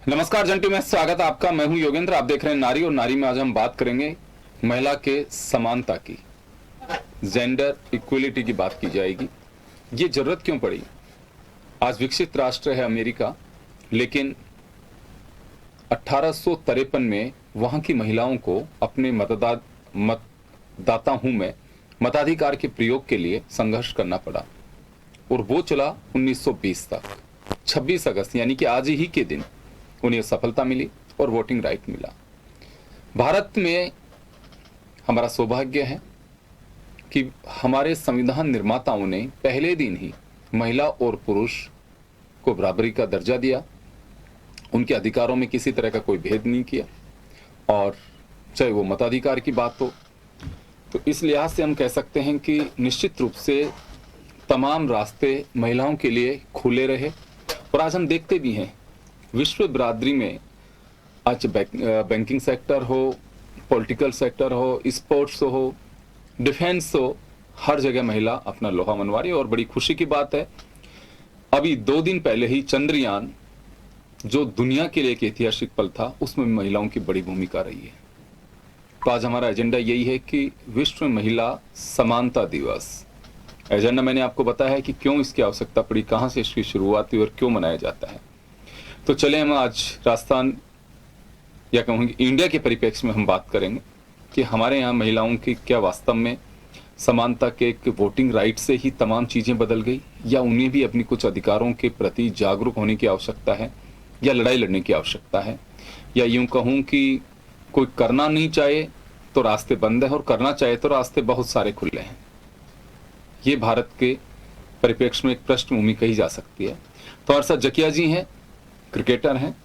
नमस्कार जंटू में स्वागत है आपका। मैं हूं योगेंद्र, आप देख रहे हैं नारी। और नारी में आज हम बात करेंगे महिला के समानता की, जेंडर इक्वलिटी की बात की जाएगी। ये जरूरत क्यों पड़ी? आज विकसित राष्ट्र है अमेरिका, लेकिन 1853 में वहां की महिलाओं को अपने मतदाता हूं मैं मताधिकार के प्रयोग के लिए संघर्ष करना पड़ा, और वो चला 1920 तक। 26 अगस्त यानी कि आज ही के दिन उन्हें सफलता मिली और वोटिंग राइट मिला। भारत में हमारा सौभाग्य है कि हमारे संविधान निर्माताओं ने पहले दिन ही महिला और पुरुष को बराबरी का दर्जा दिया, उनके अधिकारों में किसी तरह का कोई भेद नहीं किया, और चाहे वो मताधिकार की बात हो। तो इस लिहाज से हम कह सकते हैं कि निश्चित रूप से तमाम रास्ते महिलाओं के लिए खुले रहे। और आज हम देखते भी हैं विश्व बिरादरी में, आज बैंकिंग सेक्टर हो, पॉलिटिकल सेक्टर हो, स्पोर्ट्स हो, डिफेंस हो, हर जगह महिला अपना लोहा मनवा रही है। और बड़ी खुशी की बात है, अभी 2 दिन पहले ही चंद्रयान, जो दुनिया के लिए एक ऐतिहासिक पल था, उसमें महिलाओं की बड़ी भूमिका रही है। तो आज हमारा एजेंडा यही है कि विश्व महिला समानता दिवस। एजेंडा मैंने आपको बताया है कि क्यों इसकी आवश्यकता पड़ी, कहां से इसकी शुरुआत हुई और क्यों मनाया जाता है। तो चले हम आज राजस्थान या कहूँगी इंडिया के परिप्रेक्ष्य में हम बात करेंगे कि हमारे यहाँ महिलाओं की क्या वास्तव में समानता के एक वोटिंग राइट से ही तमाम चीज़ें बदल गई, या उन्हें भी अपनी कुछ अधिकारों के प्रति जागरूक होने की आवश्यकता है, या लड़ाई लड़ने की आवश्यकता है, या यूं कहूँ कि कोई करना नहीं चाहे तो रास्ते बंद हैं और करना चाहे तो रास्ते बहुत सारे खुले हैं। ये भारत के परिप्रेक्ष्य में एक पृष्ठभूमि कही जा सकती है। तो हमारे साथ जकिया जी हैं, क्रिकेटर हैं,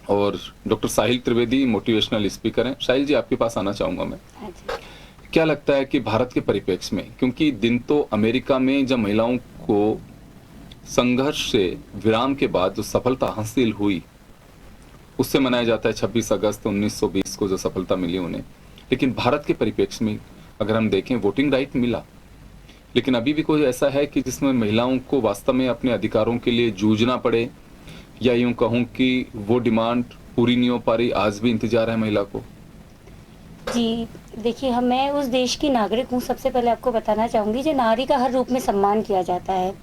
और डॉक्टर साहिल त्रिवेदी मोटिवेशनल स्पीकर हैं। साहिल जी, आपके पास आना चाहूंगा मैं। क्या लगता है कि भारत के परिप्रेक्ष्य में, क्योंकि दिन तो अमेरिका में जब महिलाओं को संघर्ष से विराम के बाद जो सफलता हासिल हुई उससे मनाया जाता है 26 अगस्त 1920 को जो सफलता मिली उन्हें, लेकिन भारत के परिप्रेक्ष्य में अगर हम देखें वोटिंग राइट मिला, लेकिन अभी भी कोई ऐसा है कि जिसमें महिलाओं को वास्तव में अपने अधिकारों के लिए जूझना पड़े, या यूं कहूं कि वो डिमांड पूरी नहीं हो पा रही, आज भी इंतजार है महिला को? जी देखिए, मैं उस देश की नागरिक हूँ। सबसे पहले आपको बताना चाहूँगी जो नारी का हर रूप में सम्मान किया जाता है।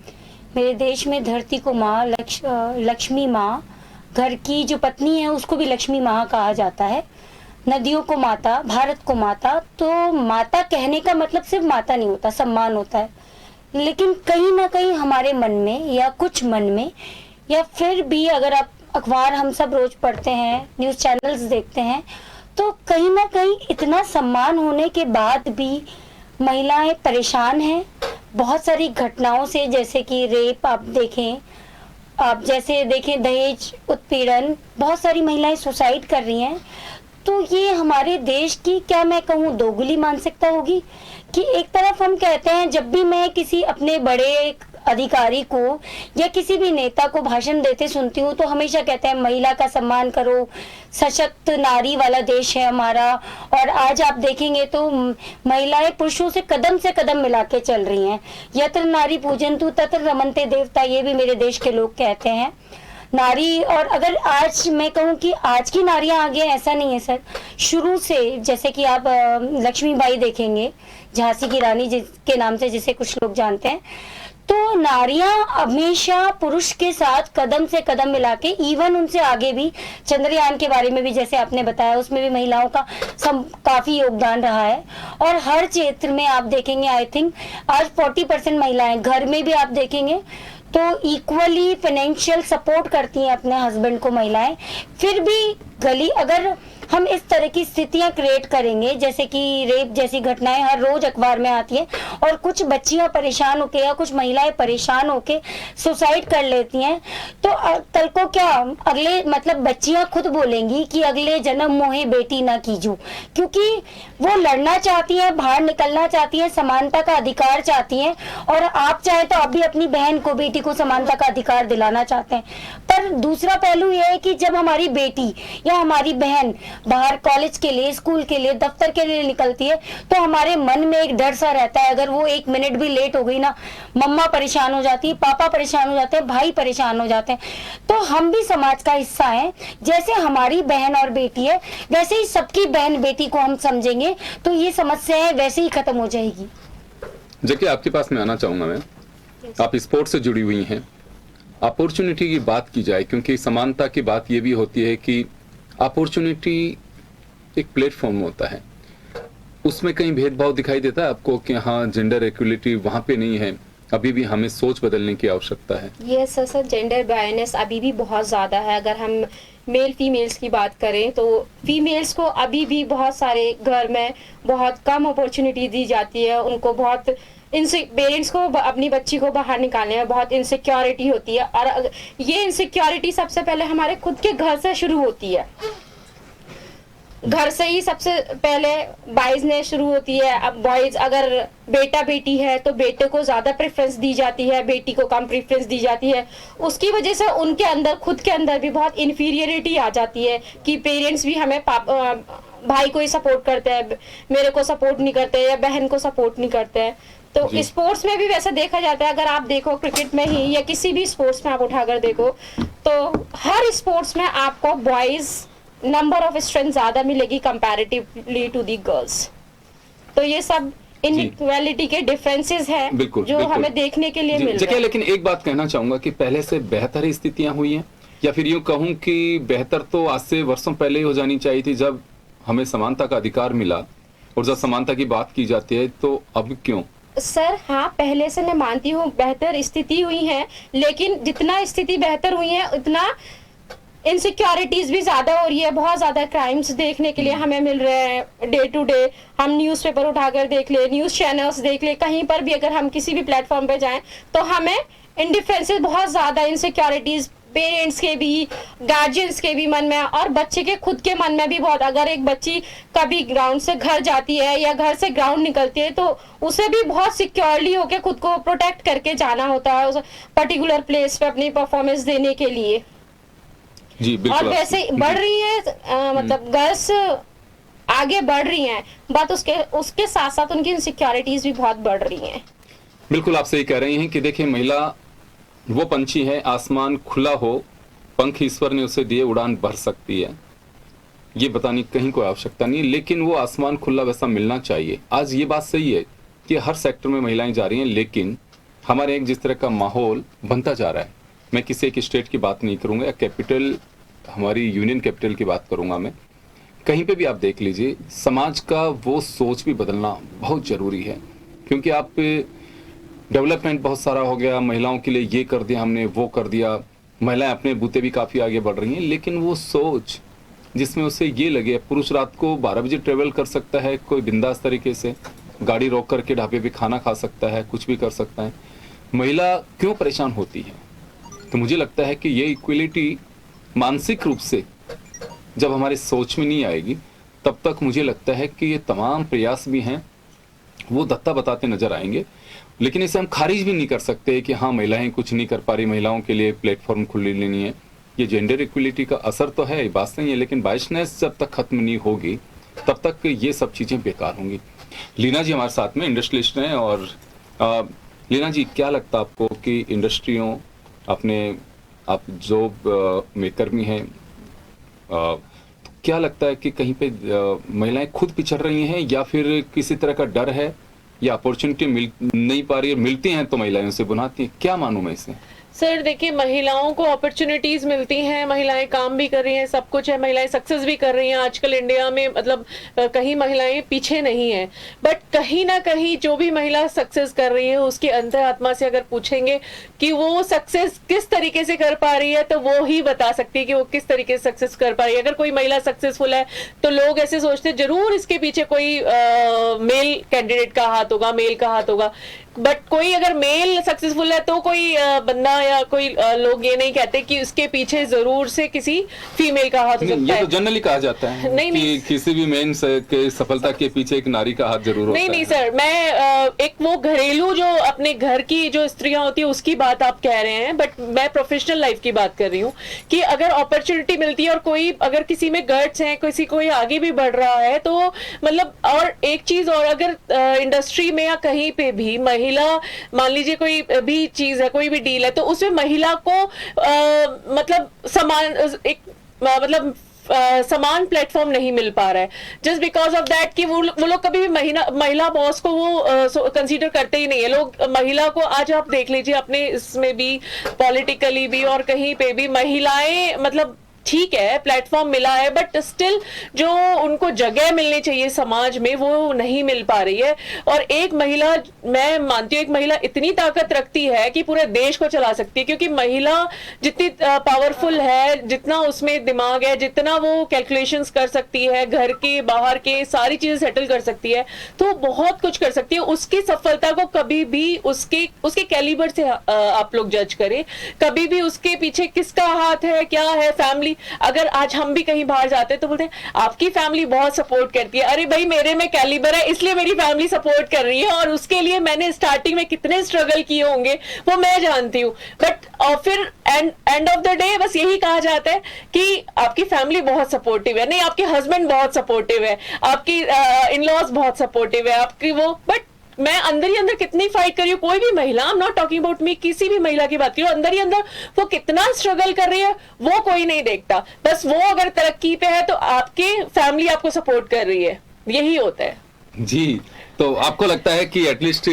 मेरे देश में धरती को माँ, लक्ष्मी माँ, घर की जो पत्नी है उसको भी लक्ष्मी माँ कहा जाता है, नदियों को माता, भारत को माता। तो माता कहने का मतलब सिर्फ माता नहीं होता, सम्मान होता है। लेकिन कहीं ना कहीं हमारे मन में या कुछ मन में, या फिर भी अगर आप अखबार हम सब रोज पढ़ते हैं, न्यूज़ चैनल्स देखते हैं, तो कहीं ना कहीं इतना सम्मान होने के बाद भी महिलाएं परेशान हैं बहुत सारी घटनाओं से, जैसे कि रेप आप देखें, आप जैसे देखें दहेज उत्पीड़न, बहुत सारी महिलाएं सुसाइड कर रही हैं। तो ये हमारे देश की, क्या मैं कहूँ, दोगली मानसिकता होगी कि एक तरफ हम कहते हैं, जब भी मैं किसी अपने बड़े अधिकारी को या किसी भी नेता को भाषण देते सुनती हूँ तो हमेशा कहते हैं महिला का सम्मान करो, सशक्त नारी वाला देश है हमारा। और आज आप देखेंगे तो महिलाएं पुरुषों से कदम मिला के चल रही हैं। यत्र नारी पूजन्तु तत्र रमन्ते देवता, ये भी मेरे देश के लोग कहते हैं। नारी, और अगर आज मैं कहूँ कि आज की नारियां आगे हैं, ऐसा नहीं है सर। शुरू से जैसे कि आप लक्ष्मीबाई देखेंगे, झांसी की रानी जिसके नाम से जिसे कुछ लोग जानते हैं, तो नारियां हमेशा पुरुष के साथ कदम से कदम मिला के, इवन उनसे आगे भी, चंद्रयान के बारे में भी जैसे आपने बताया, उसमें भी महिलाओं का काफी योगदान रहा है। और हर क्षेत्र में आप देखेंगे, आई थिंक आज 40% महिलाएं, घर में भी आप देखेंगे तो इक्वली फाइनेंशियल सपोर्ट करती हैं अपने हस्बैंड को महिलाएं। फिर भी अगर हम इस तरह की स्थितियां क्रिएट करेंगे, जैसे कि रेप जैसी घटनाएं हर रोज अखबार में आती है, और कुछ बच्चियां परेशान होके या कुछ महिलाएं परेशान होके सुसाइड कर लेती हैं, तो कल को क्या अगले, मतलब बच्चियां खुद बोलेंगी कि अगले जन्म मोहे बेटी ना कीजू, क्योंकि वो लड़ना चाहती हैं, बाहर निकलना चाहती हैं, समानता का अधिकार चाहती हैं। और आप चाहे तो आप भी अपनी बहन को, बेटी को समानता का अधिकार दिलाना चाहते हैं। पर दूसरा पहलू यह है कि जब हमारी बेटी या हमारी बहन बाहर कॉलेज के लिए, स्कूल के लिए, दफ्तर के लिए निकलती है, तो हमारे मन में एक डर सा रहता है, अगर वो 1 मिनट भी लेट हो गई ना, मम्मा परेशान हो जाती है, पापा परेशान हो जाते हैं, भाई परेशान हो जाते हैं। तो हम भी समाज का हिस्सा हैं। जैसे हमारी बहन और बेटी है, वैसे ही सबकी बहन बेटी को हम समझेंगे तो ये समस्या है वैसे ही खत्म हो जाएगी। जबकि आपके पास में आना चाहूंगा मैं, आप स्पोर्ट्स से जुड़ी हुई हैं, अपॉर्चुनिटी की बात की जाए, क्योंकि समानता की बात ये भी होती है कि अपॉर्चुनिटी एक प्लेटफॉर्म होता है, उसमें कहीं भेदभाव दिखाई देता है आपको कि हाँ जेंडर इक्वलिटी वहां पे नहीं है, अभी भी हमें सोच बदलने की आवश्यकता है? यस सर, जेंडर बायनेस अभी भी बहुत ज़्यादा है। अगर हम मेल फीमेल्स की बात करें तो फीमेल्स को अभी भी बहुत सारे घर में बहुत कम अपॉर्चुनिटी दी जाती है। उनको बहुत पेरेंट्स को अपनी बच्ची को बाहर निकालने में बहुत इनसिक्योरिटी होती है, और ये इनसिक्योरिटी सबसे पहले हमारे खुद के घर से शुरू होती है। घर से ही सबसे पहले बॉयज ने शुरू होती है। अब बॉयज, अगर बेटा बेटी है तो बेटे को ज्यादा प्रेफरेंस दी जाती है, बेटी को कम प्रेफरेंस दी जाती है। उसकी वजह से उनके अंदर, खुद के अंदर भी बहुत इन्फीरियरिटी आ जाती है कि पेरेंट्स भी हमें भाई को ही सपोर्ट करते हैं, मेरे को सपोर्ट नहीं करते, या बहन को सपोर्ट नहीं करते हैं। तो स्पोर्ट्स में भी वैसा देखा जाता है। अगर आप देखो क्रिकेट में ही या किसी भी स्पोर्ट्स में आप उठाकर देखो, तो हर स्पोर्ट्स में आपको बॉयज नंबर ऑफ स्ट्रेंथ ज्यादा मिलेगी कंपैरेटिवली टू दी गर्ल्स। तो ये सब इनइक्वालिटी के डिफरेंसेस हैं जो हमें देखने के लिए मिल रहे हैं। लेकिन एक बात कहना चाहूंगा कि पहले से बेहतर स्थितियां हुई हैं, या फिर यूं कहूं कि बेहतर तो आज से वर्षों पहले ही हो जानी चाहिए थी, जब हमें समानता का अधिकार मिला। और जब समानता की बात की जाती है तो अब क्यों? सर हाँ, पहले से मैं मानती हूँ बेहतर स्थिति हुई है, लेकिन जितना स्थिति बेहतर हुई है उतना इनसिक्योरिटीज भी ज्यादा हो रही है। बहुत ज्यादा क्राइम्स देखने के लिए हमें मिल रहे हैं डे टू डे। हम न्यूज़पेपर उठाकर देख ले, न्यूज चैनल्स देख ले, कहीं पर भी अगर हम किसी भी प्लेटफॉर्म पे जाएं तो हमें इंडिफरेंसेस बहुत ज्यादा, इनसिक्योरिटीज पेरेंट्स के भी, गार्जियंस के भी मन में, और बच्चे के खुद के मन में भी बहुत। अगर एक बच्ची कभी ग्राउंड से घर जाती है या घर से ग्राउंड निकलती है तो उसे भी बहुत सिक्योरली होकर खुद को प्रोटेक्ट करके जाना होता है उस पर्टिकुलर प्लेस पे अपनी परफॉर्मेंस देने के लिए। जी बिल्कुल। और वैसे बढ़ रही है, मतलब गर्ल्स आगे बढ़ रही हैं, बट उसके साथ साथ उनकी इनसिक्योरिटीज भी बहुत बढ़ रही हैं। बिल्कुल आप सही कह रही हैं कि देखिए, महिला वो पंछी है, आसमान खुला हो, पंख ईश्वर ने उसे दिए, उड़ान भर सकती है, ये बताने की कहीं कोई आवश्यकता नहीं, लेकिन वो आसमान खुला वैसा मिलना चाहिए। आज ये बात सही है कि हर सेक्टर में महिलाएं जा रही हैं, लेकिन हमारे एक जिस तरह का माहौल बनता जा रहा है, मैं किसी एक स्टेट की बात नहीं करूंगा या कैपिटल, हमारी यूनियन कैपिटल की बात करूंगा मैं, कहीं पे भी आप देख लीजिए समाज का वो सोच भी बदलना बहुत जरूरी है। क्योंकि आप डेवलपमेंट बहुत सारा हो गया, महिलाओं के लिए ये कर दिया हमने, वो कर दिया, महिलाएं अपने बूते भी काफ़ी आगे बढ़ रही हैं, लेकिन वो सोच जिसमें उसे ये लगे पुरुष रात को 12 बजे ट्रेवल कर सकता है, कोई बिंदास तरीके से गाड़ी रोक करके ढाबे पे खाना खा सकता है, कुछ भी कर सकता है, महिला क्यों परेशान होती है? तो मुझे लगता है कि ये इक्वलिटी मानसिक रूप से जब हमारे सोच में नहीं आएगी, तब तक मुझे लगता है कि ये तमाम प्रयास भी हैं वो दत्ता बताते नजर आएंगे। लेकिन इसे हम खारिज भी नहीं कर सकते कि हाँ महिलाएं कुछ नहीं कर पा रही, महिलाओं के लिए प्लेटफॉर्म खुली लेनी है। ये जेंडर इक्वलिटी का असर तो है, बात नहीं है, लेकिन बाइसनेस जब तक खत्म नहीं होगी तब तक ये सब चीजें बेकार होंगी। लीना जी हमारे साथ में इंडस्ट्रियलिस्ट हैं, और लीना जी क्या लगता है आपको कि इंडस्ट्रियों अपने आप जो मेकर भी हैं, तो क्या लगता है कि कहीं पे महिलाएं खुद पिछड़ रही हैं या फिर किसी तरह का डर है या अपॉर्चुनिटी मिल नहीं पा रही है, मिलती हैं तो महिलाएं उसे बुनाती हैं, क्या मानूं मैं इसे? सर देखिए, महिलाओं को अपॉर्चुनिटीज मिलती हैं, महिलाएं काम भी कर रही हैं, सब कुछ है, महिलाएं सक्सेस भी कर रही हैं आजकल इंडिया में, मतलब कहीं महिलाएं पीछे नहीं हैं। बट कहीं ना कहीं जो भी महिला सक्सेस कर रही है उसकी अंतरात्मा से अगर पूछेंगे कि वो सक्सेस किस तरीके से कर पा रही है, तो वो ही बता सकती है कि वो किस तरीके से सक्सेस कर पा रही है। अगर कोई महिला सक्सेसफुल है तो लोग ऐसे सोचते हैं जरूर इसके पीछे कोई मेल कैंडिडेट का हाथ होगा, मेल का हाथ होगा। बट कोई अगर मेल सक्सेसफुल है तो कोई बंदा या कोई लोग ये नहीं कहते कि उसके पीछे जरूर से किसी फीमेल का हाथ हो सकता है। ये तो जनरली कहा जाता है नहीं, कि नहीं, किसी भी मेन के सफलता के पीछे एक नारी का हाथ जरूर होता है। नहीं सर, मैं एक वो घरेलू जो अपने घर की जो स्त्रियां होती है उसकी बात आप कह रहे हैं, बट मैं प्रोफेशनल लाइफ की बात कर रही हूँ कि अगर अपॉर्चुनिटी मिलती है और कोई अगर किसी में गट्स है, किसी कोई आगे भी बढ़ रहा है तो मतलब। और एक चीज और, अगर इंडस्ट्री में या कहीं पे भी महिला, मान लीजिए कोई भी चीज है, कोई भी डील है, तो उसमें महिला को मतलब समान प्लेटफॉर्म नहीं मिल पा रहा है, जस्ट बिकॉज ऑफ दैट कि वो लोग कभी भी महिला बॉस को वो कंसीडर करते ही नहीं है। लोग महिला को, आज आप देख लीजिए अपने इसमें भी, पॉलिटिकली भी और कहीं पे भी महिलाएं मतलब ठीक है प्लेटफॉर्म मिला है, बट स्टिल जो उनको जगह मिलनी चाहिए समाज में वो नहीं मिल पा रही है। और एक महिला, मैं मानती हूँ एक महिला इतनी ताकत रखती है कि पूरे देश को चला सकती है, क्योंकि महिला जितनी पावरफुल है, जितना उसमें दिमाग है, जितना वो कैलकुलेशंस कर सकती है, घर के बाहर के सारी चीजें सेटल कर सकती है, तो बहुत कुछ कर सकती है। उसकी सफलता को कभी भी उसके कैलिबर से आप लोग जज करें, कभी भी उसके पीछे किसका हाथ है, क्या है, फैमिली। अगर आज हम भी कहीं बाहर जाते हैं तो बोलते हैं आपकी फैमिली बहुत सपोर्ट करती है, अरे भाई मेरे में कैलिबर है इसलिए मेरी फैमिली सपोर्ट कर रही है, और उसके लिए मैंने स्टार्टिंग में कितने स्ट्रगल किए होंगे वो मैं जानती हूँ। बट और फिर एंड ऑफ द डे बस यही कहा जाता है कि आपकी फैमिली बहुत सपोर्टिव है, नहीं आपके हस्बैंड बहुत सपोर्टिव है, आपकी इन लॉज बहुत सपोर्टिव है, आपकी वो। बट मैं अंदर ही अंदर कितनी फाइट कर रही हूँ, कोई भी महिला, I am not talking about me, किसी भी महिला की बात करूँ, अंदर ही अंदर वो कितना स्ट्रगल कर रही है वो कोई नहीं देखता। बस वो अगर तरक्की पे है तो आपके फैमिली आपको सपोर्ट कर रही है, यही होता है जी। तो आपको लगता है कि एटलीस्ट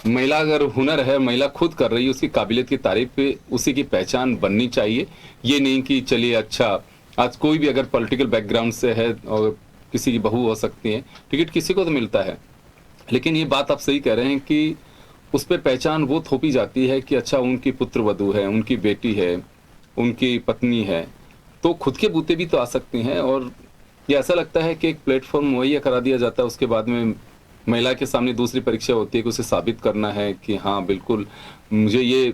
महिला अगर हुनर है, महिला खुद कर रही है, उसकी काबिलियत की तारीफ पे उसी की पहचान बननी चाहिए, ये नहीं कि चलिए अच्छा आज कोई भी अगर पॉलिटिकल बैकग्राउंड से है और किसी की बहू हो सकती है, टिकट किसी को तो मिलता है, लेकिन ये बात आप सही कह रहे हैं कि उस पर पहचान वो थोपी जाती है कि अच्छा उनकी पुत्र वधू है, उनकी बेटी है, उनकी पत्नी है, तो खुद के बूते भी तो आ सकती हैं। और ये ऐसा लगता है कि एक प्लेटफॉर्म मुहैया करा दिया जाता है, उसके बाद में महिला के सामने दूसरी परीक्षा होती है कि उसे साबित करना है कि हाँ बिल्कुल मुझे ये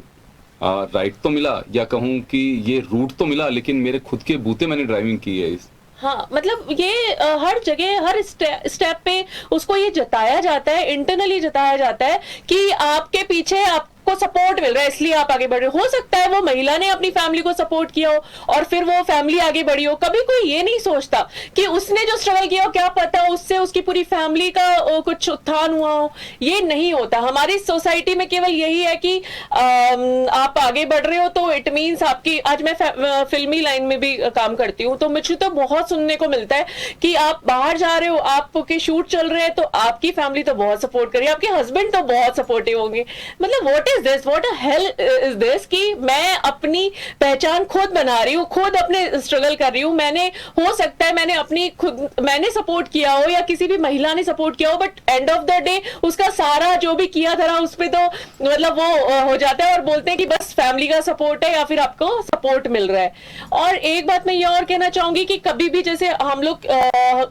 राइट तो मिला, या कहूँ कि ये रूट तो मिला, लेकिन मेरे खुद के बूते मैंने ड्राइविंग की है। हाँ, मतलब ये हर जगह हर स्टेप पे उसको ये जताया जाता है, इंटरनली जताया जाता है कि आपके पीछे आपको सपोर्ट मिल रहा है इसलिए आप आगे बढ़ रहे हो। हो सकता है वो महिला ने अपनी फैमिली को सपोर्ट किया हो और फिर वो फैमिली आगे बढ़ी हो। कभी कोई ये नहीं सोचता कि उसने जो स्ट्रगल किया हो क्या पता उससे उसकी पूरी फैमिली का कुछ उत्थान हुआ हो, ये नहीं होता। हमारी सोसाइटी में केवल यही है कि आप आगे बढ़ रहे हो तो इट मीन्स आपकी, आज मैं फिल्मी लाइन में भी काम करती हूँ तो मुझे तो बहुत सुनने को मिलता है कि आप बाहर जा रहे हो, आपके शूट चल रहे हैं तो आपकी फैमिली तो बहुत सपोर्ट कर रही है, आपके हस्बैंड तो बहुत सपोर्टिव होंगे। मतलब what is this, what a hell is this, कि मैं अपनी पहचान खुद बना रही हूँ, खुद अपने स्ट्रगल कर रही हूँ। मैंने, हो सकता है मैंने अपनी खुद, मैंने सपोर्ट किया हो या किसी भी महिला ने सपोर्ट किया हो, but end of the day उसका सारा जो भी किया था उस पे तो मतलब वो हो जाता है और बोलते हैं कि बस फैमिली का सपोर्ट है या फिर आपको सपोर्ट मिल रहा है। और एक बात मैं ये और कहना चाहूंगी कि कभी भी जैसे हम लोग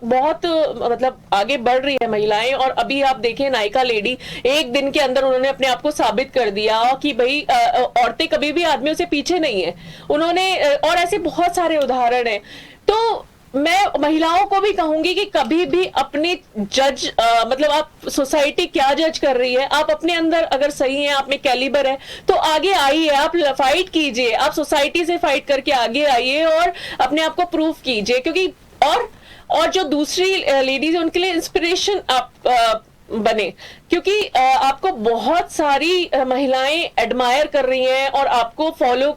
बहुत मतलब आगे बढ़ रही है महिलाएं, और अभी आप देखें नायिका लेडी, एक दिन के अंदर उन्होंने अपने आप को साबित कर दिया कि भाई औरतें कभी भी आदमियों से पीछे नहीं है उन्होंने, और ऐसे बहुत सारे उदाहरण हैं। तो मैं महिलाओं को भी कहूंगी कि कभी भी अपने जज मतलब आप सोसाइटी क्या जज कर रही है, आप अपने अंदर अगर सही है, आप में कैलिबर है तो आगे आइए, आप फाइट कीजिए, आप सोसाइटी से फाइट करके आगे आइए और अपने आप को प्रूव कीजिए। क्योंकि और जो दूसरी लेडीज है उनके लिए इंस्पिरेशन आप बने, क्योंकि आपको बहुत सारी महिलाएं एडमायर कर रही हैं और आपको फॉलो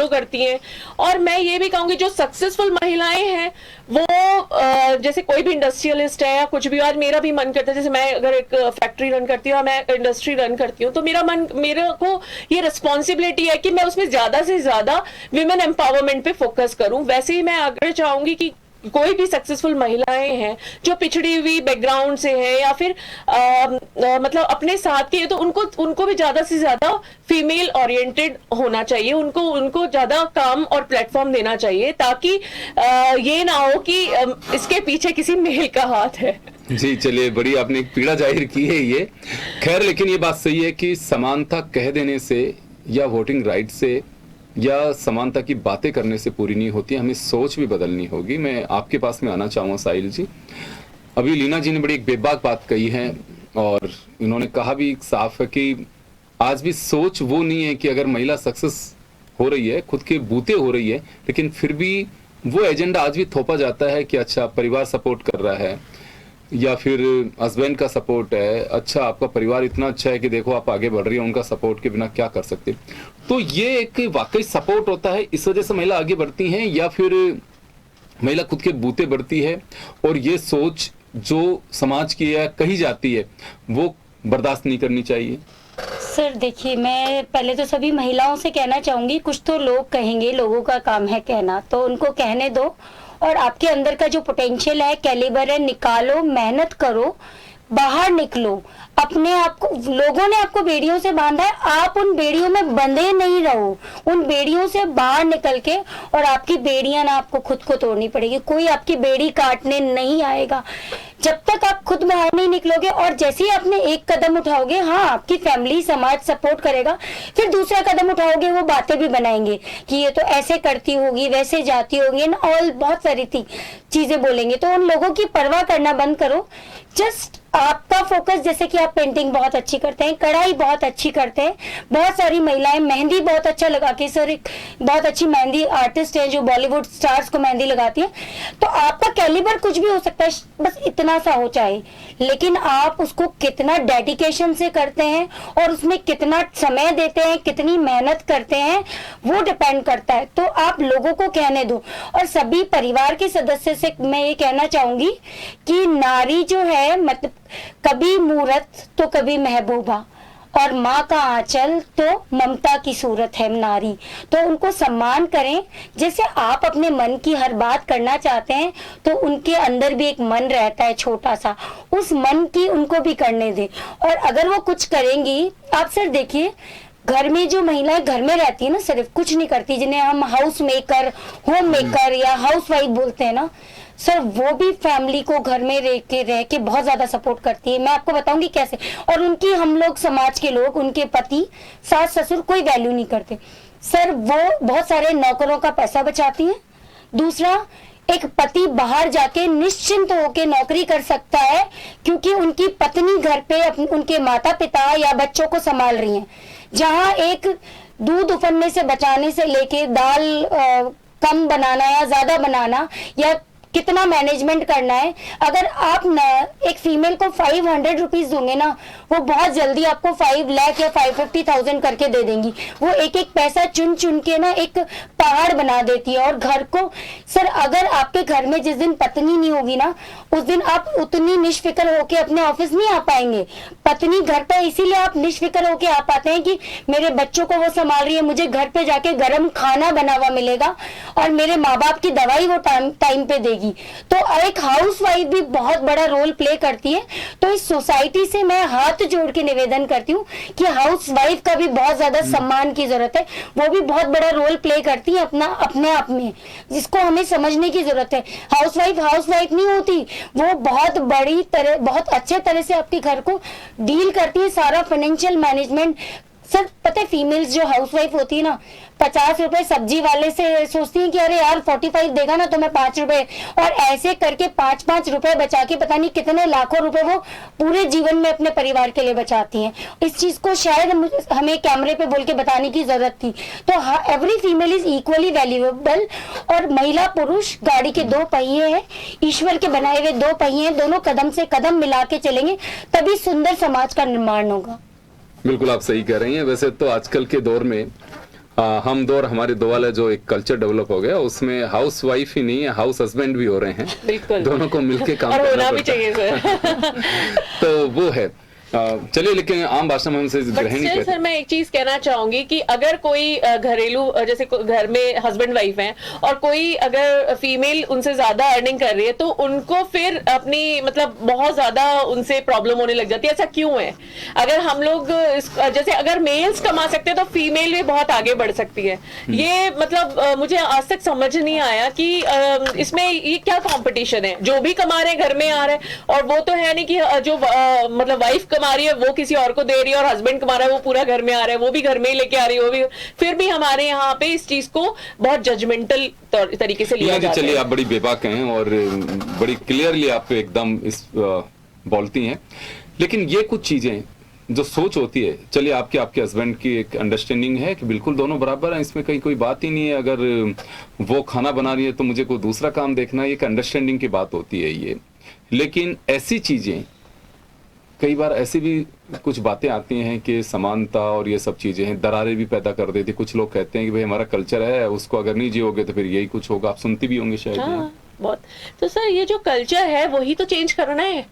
करती हैं। और मैं ये भी कहूंगी जो सक्सेसफुल महिलाएं हैं वो जैसे कोई भी इंडस्ट्रियलिस्ट है या कुछ भी, आज मेरा भी मन करता है, जैसे मैं अगर एक फैक्ट्री रन करती हूँ, मैं इंडस्ट्री रन करती हूँ, तो मेरे को ये रिस्पॉन्सिबिलिटी है कि मैं उसमें ज्यादा से ज्यादा विमेन एम्पावरमेंट पे फोकस करूं। वैसे ही मैं आगे चाहूंगी कि कोई भी सक्सेसफुल महिलाएं हैं जो पिछड़ी हुई बैकग्राउंड से हैं या फिर मतलब अपने साथ के, तो उनको भी ज्यादा से ज्यादा फीमेल ओरिएंटेड होना चाहिए, उनको ज्यादा काम और प्लेटफॉर्म देना चाहिए, ताकि ये ना हो कि इसके पीछे किसी मेल का हाथ है। जी चलिए, बड़ी आपने एक पीड़ा जाहिर की है ये। खैर, लेकिन ये बात सही है कि समानता कह देने से या वोटिंग राइट से या समानता की बातें करने से पूरी नहीं होती, हमें सोच भी बदलनी होगी। मैं आपके पास में आना चाहूँगा साहिल जी। अभी लीना जी ने बड़ी एक बेबाक बात कही है और इन्होंने कहा भी साफ है कि आज भी सोच वो नहीं है कि अगर महिला सक्सेस हो रही है, खुद के बूते हो रही है, लेकिन फिर भी वो एजेंडा आज भी थोपा जाता है कि अच्छा परिवार सपोर्ट कर रहा है या फिर हस्बैंड का सपोर्ट है, अच्छा आपका परिवार इतना अच्छा है कि देखो आप आगे बढ़ रही है, उनका सपोर्ट के बिना क्या कर सकते। तो ये एक वाकई सपोर्ट होता है, इस वजह से महिला आगे बढ़ती हैं या फिर महिला खुद के बूते बढ़ती है और ये सोच जो समाज की है कही जाती है वो बर्दाश्त नहीं करनी चाहिए। सर देखिए, मैं पहले तो सभी महिलाओं से कहना चाहूंगी, कुछ तो लोग कहेंगे, लोगों का काम है कहना, तो उनको कहने दो और आपके अंदर का जो पोटेंशियल है, कैलिबर है, निकालो, मेहनत करो, बाहर निकलो। अपने आप को, लोगों ने आपको बेड़ियों से बांधा है, आप उन बेड़ियों में बंधे नहीं रहो, उन बेड़ियों से बाहर निकल के, और आपकी बेड़ियां ना आपको खुद को तोड़नी पड़ेगी, कोई आपकी बेड़ी काटने नहीं आएगा जब तक आप खुद बाहर नहीं निकलोगे। और जैसे ही आपने एक कदम उठाओगे, हाँ आपकी फैमिली समाज सपोर्ट करेगा, फिर दूसरा कदम उठाओगे, वो बातें भी बनाएंगे कि ये तो ऐसे करती होगी, वैसे जाती होगी, और बहुत सारी चीजें बोलेंगे। तो उन लोगों की परवाह करना बंद करो, जस्ट आपका फोकस, जैसे कि आप पेंटिंग बहुत अच्छी करते हैं, कढ़ाई बहुत अच्छी करते हैं, बहुत सारी महिलाएं मेहंदी बहुत अच्छा लगा के, सर एक बहुत अच्छी मेहंदी आर्टिस्ट है जो बॉलीवुड स्टार्स को मेहंदी लगाती है, तो आपका कैलिबर कुछ भी हो सकता है, बस इतना सा हो चाहे, लेकिन आप उसको कितना डेडिकेशन से करते हैं और उसमें कितना समय देते हैं, कितनी मेहनत करते हैं, वो डिपेंड करता है। तो आप लोगों को कहने दो। और सभी परिवार के सदस्य से मैं ये कहना चाहूंगी कि नारी जो है, मतलब कभी मूरत तो कभी महबूबा, और माँ का आंचल तो ममता की सूरत है नारी, तो उनको सम्मान करें। जैसे आप अपने मन की हर बात करना चाहते हैं, तो उनके अंदर भी एक मन रहता है छोटा सा, उस मन की उनको भी करने दें। और अगर वो कुछ करेंगी, आप सर देखिए, घर में जो महिलाएं घर में रहती है ना, सिर्फ कुछ नहीं करती, जिन्हें हम हाउस मेकर, होम मेकर या हाउस वाइफ बोलते हैं ना सर, वो भी फैमिली को घर में रह के बहुत ज्यादा सपोर्ट करती है। मैं आपको बताऊंगी कैसे। और उनकी, हम लोग समाज के लोग, उनके पति, सास ससुर कोई वैल्यू नहीं करते सर, वो बहुत सारे नौकरों का पैसा बचाती हैं। दूसरा, एक पति बाहर जाके निश्चिंत होकर नौकरी कर सकता है, क्योंकि उनकी पत्नी घर पे उनके माता पिता या बच्चों को संभाल रही है। जहाँ एक दूध उफनने से बचाने से लेके दाल कम बनाना या ज्यादा बनाना या कितना मैनेजमेंट करना है, अगर आप ना एक फीमेल को 500 रुपीज दोगे ना, वो बहुत जल्दी आपको 5 लाख या 550,000 करके दे देंगी। वो एक एक पैसा चुन चुन के ना एक पहाड़ बना देती है और घर को सर अगर आपके घर में जिस दिन पत्नी नहीं होगी ना, उस दिन आप उतनी निष्फिक्र होके अपने ऑफिस नहीं आ पाएंगे। पत्नी घर पे इसीलिए आप निष्फिक्र होके आ पाते हैं कि मेरे बच्चों को वो संभाल रही है, मुझे घर पे जाके गर्म खाना बना हुआ मिलेगा और मेरे माँ बाप की दवाई वो टाइम पे देगी। तो एक हाउस वाइफ भी बहुत बड़ा रोल प्ले करती है। तो इस सोसाइटी से मैं हाथ जोड़ के निवेदन करती हूँ कि हाउस वाइफ का भी बहुत ज्यादा सम्मान की जरूरत है, वो भी बहुत बड़ा रोल प्ले करती है अपने आप में, जिसको हमें समझने की जरूरत है। हाउस वाइफ नहीं होती, वो बहुत बड़ी तरह, बहुत अच्छे तरह से आपके घर को डील करती है, सारा फाइनेंशियल मैनेजमेंट। सर पता है फीमेल्स जो हाउसवाइफ होती है ना, 50 रुपए सब्जी वाले से सोचती है कि अरे यार 45 देगा ना तो मैं 5 रुपए, और ऐसे करके 5-5 रुपए बचा के पता नहीं कितने लाखों रुपए वो पूरे जीवन में अपने परिवार के लिए बचाती हैं। इस चीज को शायद हमें कैमरे पे बोल के बताने की जरूरत थी। तो every female is equally valuable, और महिला पुरुष गाड़ी के 2 पहिए हैं, ईश्वर के बनाए हुए 2 पहिए हैं, दोनों कदम से कदम मिला के चलेंगे तभी सुंदर समाज का निर्माण होगा। बिल्कुल आप सही कह रही हैं। वैसे तो आजकल के दौर में हम दो और हमारे दो वाला जो एक कल्चर डेवलप हो गया, उसमें हाउस वाइफ ही नहीं है, हाउस हस्बैंड भी हो रहे हैं। बिल्कुल, दोनों को मिलके काम और करना होना भी पड़ता है। चाहिए सर। तो वो है। चलिए, लेकिन आम भाषा में हमसे ग्रहण नहीं सर करते। मैं एक चीज कहना चाहूंगी कि अगर कोई घरेलू जैसे घर में हस्बैंड वाइफ हैं और कोई अगर फीमेल उनसे ज्यादा अर्निंग कर रही है तो उनको फिर अपनी मतलब बहुत ज्यादा उनसे प्रॉब्लम होने लग जाती है। ऐसा क्यों है? अगर हम लोग जैसे अगर मेल्स कमा सकते हैं तो फीमेल भी बहुत आगे बढ़ सकती है। ये मतलब मुझे आज तक समझ नहीं आया कि इसमें ये क्या कंपटीशन है। जो भी कमा रहे हैं घर में आ रहे हैं, और वो तो है नहीं कि जो मतलब वाइफ कमा रही है वो किसी और को दे रही है और हस्बैंड कमा रहा है वो पूरा घर में आ रहा है, वो भी घर में ही लेके आ रही है, वो भी। फिर भी हमारे यहाँ पे इस चीज को बहुत जजमेंटल तरीके से लिया जाता है। चलिए, आप बड़ी बेबाक हैं और बड़ी क्लियरली आप एकदम इस बोलती हैं, लेकिन ये कुछ चीजें जो सोच होती है, चलिए आपके हस्बैंड की एक अंडरस्टैंडिंग है कि बिल्कुल दोनों बराबर हैं, इसमें कहीं कोई बात ही नहीं है। अगर वो खाना बना रही है तो मुझे कोई दूसरा काम देखना है, एक अंडरस्टैंडिंग की बात होती है ये। लेकिन ऐसी चीजें कई बार ऐसी भी कुछ बातें आती हैं कि समानता और ये सब चीजें हैं, दरारें भी पैदा कर देती। कुछ लोग कहते हैं कि भाई हमारा कल्चर है, उसको अगर नहीं जियोगे तो फिर यही कुछ होगा। आप सुनती भी होंगे शायद। हाँ, बहुत। तो सर ये जो कल्चर है वही तो चेंज करना है।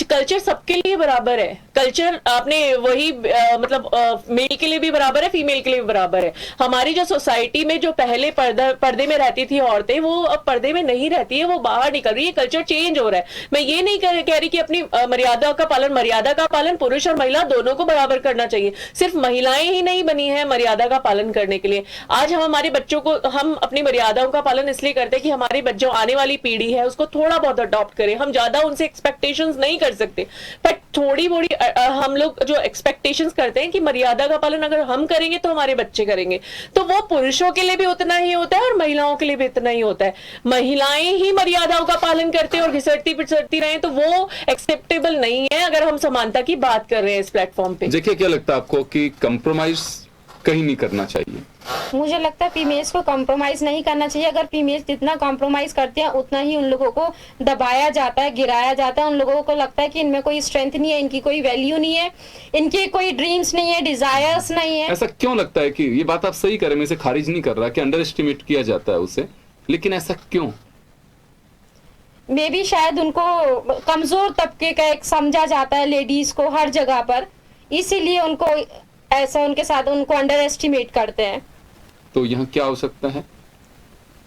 कल्चर सबके लिए बराबर है। कल्चर आपने वही मतलब मेल के लिए भी बराबर है, फीमेल के लिए भी बराबर है। हमारी जो सोसाइटी में जो पहले पर्दे में रहती थी औरतें, वो अब पर्दे में नहीं रहती है, वो बाहर निकल रही है। कल्चर चेंज हो रहा है। मैं ये नहीं कह रही कि अपनी मर्यादा का पालन पुरुष और महिला दोनों को बराबर करना चाहिए। सिर्फ महिलाएं ही नहीं बनी है मर्यादा का पालन करने के लिए। आज हम हमारे बच्चों को, हम अपनी मर्यादाओं का पालन इसलिए करते हैं कि हमारे बच्चों आने वाली पीढ़ी है उसको थोड़ा बहुत अडॉप्ट करें। हम ज्यादा उनसे एक्सपेक्टेशंस नहीं कर सकते, पर थोड़ी बड़ी हम लोग जो एक्सपेक्टेशंस करते हैं कि मर्यादा का पालन अगर हम करेंगे तो हमारे बच्चे करेंगे, तो वो पुरुषों के लिए भी उतना ही होता है और महिलाओं के लिए भी इतना ही होता है। महिलाएं ही मर्यादाओं का पालन करते हैं और घिसटती पिसटती रहे तो वो एक्सेप्टेबल नहीं है अगर हम समानता की बात कर रहे हैं इस प्लेटफॉर्म पे। देखिए, क्या लगता है आपको कि कंप्रोमाइज कहीं नहीं करना चाहिए? मुझे लगता है फीमेल्स को कॉम्प्रोमाइज नहीं करना चाहिए। अगर फीमेल्स जितना कॉम्प्रोमाइज करते हैं उतना ही उन लोगों को दबाया जाता है, गिराया जाता है। उन लोगों को लगता है कि इनमें कोई स्ट्रेंथ नहीं है, इनकी कोई वैल्यू नहीं है, इनके कोई ड्रीम्स नहीं है, डिजायर्स नहीं है। ऐसा क्यों लगता है? कि ये बात आप सही करें, मैं इसे खारिज नहीं कर रहा कि अंडर एस्टिमेट किया जाता है उसे, लेकिन ऐसा क्यों? मे बी शायद उनको कमजोर तबके का एक समझा जाता है लेडीज को हर जगह पर, इसीलिए उनको ऐसा उनके साथ उनको अंडर एस्टिमेट करते हैं। तो यहाँ क्या हो सकता है?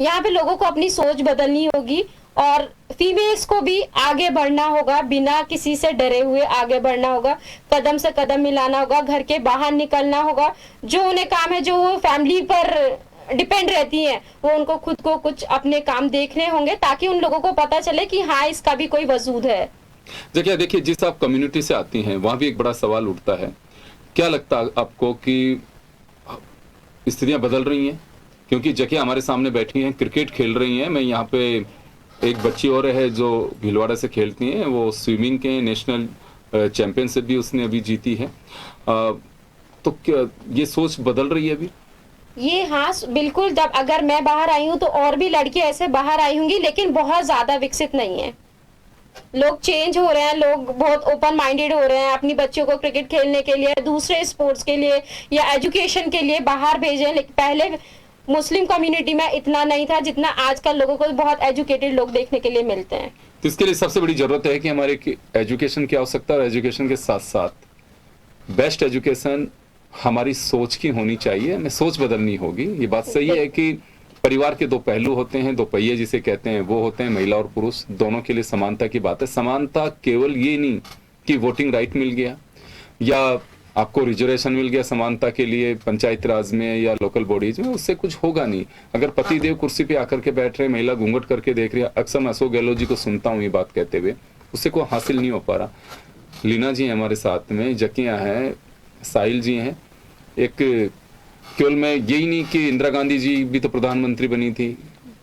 यहाँ पे लोगों को अपनी सोच बदलनी होगी और फीमेल्स को भी आगे बढ़ना होगा, बिना किसी से डरे हुए आगे बढ़ना होगा, कदम से कदम मिलाना होगा, घर के बाहर निकलना होगा। जो उन्हें काम है, जो वो फैमिली पर डिपेंड रहती हैं, वो उनको खुद को कुछ अपने काम देखने होंगे ताकि उन लोगों को पता चले कि हाँ, इसका भी कोई वजूद है। देखिए, जिस आप कम्युनिटी से आती हैं वहां भी एक बड़ा सवाल उठता है। क्या लगता है आपको कि स्थितियां बदल रही हैं? क्योंकि जकिया हमारे सामने बैठी हैं, क्रिकेट खेल रही हैं। मैं यहाँ पे एक बच्ची और है जो भीलवाड़ा से खेलती हैं, वो स्विमिंग के नेशनल चैंपियनशिप भी उसने अभी जीती है। तो क्या ये सोच बदल रही है अभी? ये हाँ बिल्कुल। जब अगर मैं बाहर आई हूँ तो और भी लड़कियां ऐसे बाहर आई होंगी, लेकिन बहुत ज्यादा विकसित नहीं है। लोग चेंज हो रहे हैं, लोग बहुत ओपन माइंडेड हो रहे हैं, अपनी बच्चों को क्रिकेट खेलने के लिए, दूसरे स्पोर्ट्स के लिए या एजुकेशन के लिए बाहर भेजें। लेकिन पहले मुस्लिम कम्युनिटी में इतना नहीं था जितना आजकल लोगों को बहुत एजुकेटेड लोग देखने के लिए मिलते हैं। तो इसके लिए सबसे बड़ी जरूरत है कि हमारे एजुकेशन की आवश्यकता, और एजुकेशन के साथ साथ बेस्ट एजुकेशन हमारी सोच की होनी चाहिए, हमें सोच बदलनी होगी। ये बात सही है कि परिवार के दो पहलू होते हैं, दो पहिए जिसे कहते हैं, वो होते हैं महिला और पुरुष, दोनों के लिए समानता की बात है। समानता केवल ये नहीं कि वोटिंग राइट मिल गया या आपको रिजर्वेशन मिल गया समानता के लिए पंचायत राज में या लोकल बॉडीज में, उससे कुछ होगा नहीं। अगर पतिदेव कुर्सी पे आकर के बैठ रहे, महिला घूंघट करके देख रही है, अक्सर मैं अशोक गहलोत जी को सुनता हूँ ये बात कहते हुए, उससे कोई हासिल नहीं हो पा रहा। लीना जी हैं हमारे साथ में, जकियां हैं, साहिल जी हैं। एक केवल मैं यही नहीं कि इंदिरा गांधी जी भी तो प्रधानमंत्री बनी थी,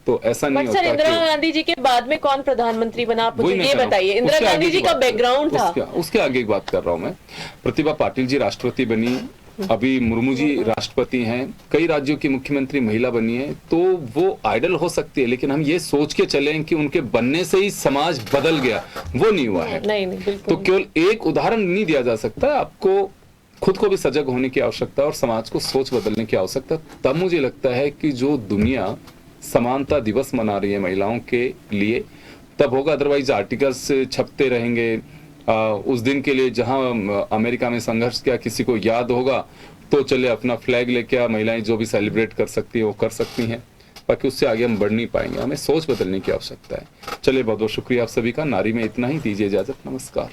तो ऐसा नहीं बट सर, होता इंदिरा गांधी जी के बाद में कौन प्रधानमंत्री बना, आप मुझे ये बताइए। इंदिरा उसके आगे गांधी जी की का बात बैकग्राउंड था। उसके आगे की बात कर रहा हूं मैं। प्रतिभा पाटिल जी राष्ट्रपति बनी, अभी मुर्मू जी राष्ट्रपति हैं, कई राज्यों की मुख्यमंत्री महिला बनी है, तो वो आइडल हो सकती है, लेकिन हम ये सोच के चलें कि उनके बनने से ही समाज बदल गया, वो नहीं हुआ है। नहीं बिल्कुल। तो केवल एक उदाहरण नहीं दिया जा सकता, आपको खुद को भी सजग होने की आवश्यकता है और समाज को सोच बदलने की आवश्यकता। तब मुझे लगता है कि जो दुनिया समानता दिवस मना रही है महिलाओं के लिए, तब होगा। अदरवाइज आर्टिकल्स छपते रहेंगे उस दिन के लिए, जहां अमेरिका में संघर्ष किया, किसी को याद होगा तो चले अपना फ्लैग लेके आ, महिलाएं जो भी सेलिब्रेट कर सकती है वो कर सकती हैं, बाकी उससे आगे हम बढ़ नहीं पाएंगे। हमें सोच बदलने की आवश्यकता है। चलिए, बहुत बहुत शुक्रिया आप सभी का। नारी में इतना ही, दीजिए इजाजत, नमस्कार।